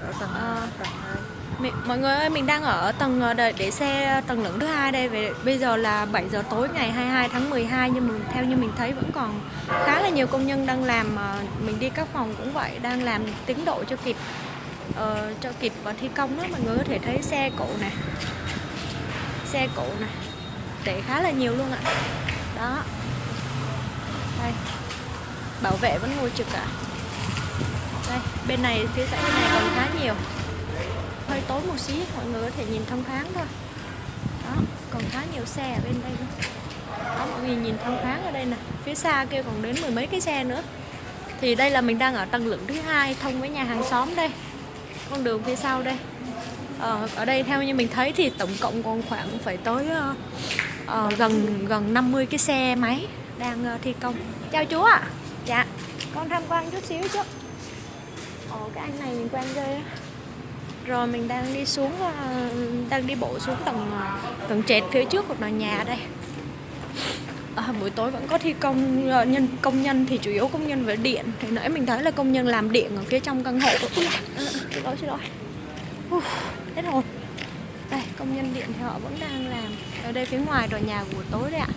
Ở tầng Ờ, tầng 2. mọi người ơi, mình đang ở tầng để xe tầng lửng thứ hai đây. Bây giờ là 7 giờ tối ngày 22 tháng 12, nhưng mà theo như mình thấy vẫn còn khá là nhiều công nhân đang làm. Mình đi các phòng cũng vậy, đang làm tiến độ cho kịp và thi công đó. Mọi người có thể thấy xe cộ này, để khá là nhiều luôn ạ. Đó, đây, bảo vệ vẫn ngồi trực ạ. Đây, bên này, phía dãy bên này còn khá nhiều, hơi tối một xí, mọi người có thể nhìn thông thoáng thôi. Đó, còn khá nhiều xe ở bên đây nữa. Đó, mọi người nhìn thông thoáng ở đây nè, phía xa kia còn đến mười mấy cái xe nữa. Thì đây là mình đang ở tầng lửng thứ hai, thông với nhà hàng xóm đây, con đường phía sau đây. Ở đây theo như mình thấy thì tổng cộng còn khoảng phải tới gần gần 50 cái xe máy đang thi công. Chào chú ạ. Dạ, con tham quan chút xíu chứ. Cái anh này mình quen ghê á. Rồi mình đang đi xuống, đang đi bộ xuống tầng trệt phía trước của tòa nhà đây. Buổi tối vẫn có thi công, công nhân thì chủ yếu công nhân về điện. Thì nãy mình thấy là công nhân làm điện ở phía trong căn hộ. Xin lỗi. Hết hồn. Đây, công nhân điện thì họ vẫn đang làm. Ở đây phía ngoài tòa nhà buổi tối đấy ạ.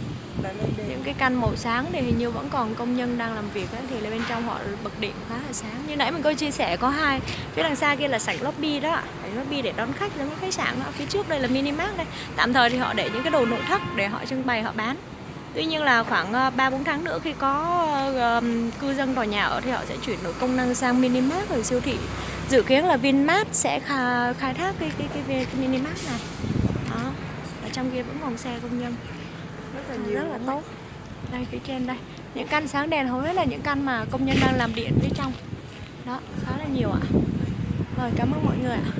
Những cái căn màu sáng thì hình như vẫn còn công nhân đang làm việc ấy, thì là bên trong họ bật điện khá là sáng. Như nãy mình có chia sẻ có hai, phía đằng xa kia là sảnh lobby đó, sảnh lobby để đón khách giống như khách sạn đó. Phía trước đây là minimart đây. Tạm thời thì họ để những cái đồ nội thất để họ trưng bày, họ bán. Tuy nhiên là khoảng 3-4 tháng nữa khi có cư dân tòa nhà ở thì họ sẽ chuyển đổi công năng sang minimart rồi siêu thị. Dự kiến là Vinmart sẽ khai thác cái minimart này. Đó. Ở trong kia vẫn còn xe công nhân rất là tốt. Đây, phía trên đây, những căn sáng đèn hầu hết là những căn mà công nhân đang làm điện phía trong. Đó, khá là nhiều ạ. Rồi, cảm ơn mọi người ạ.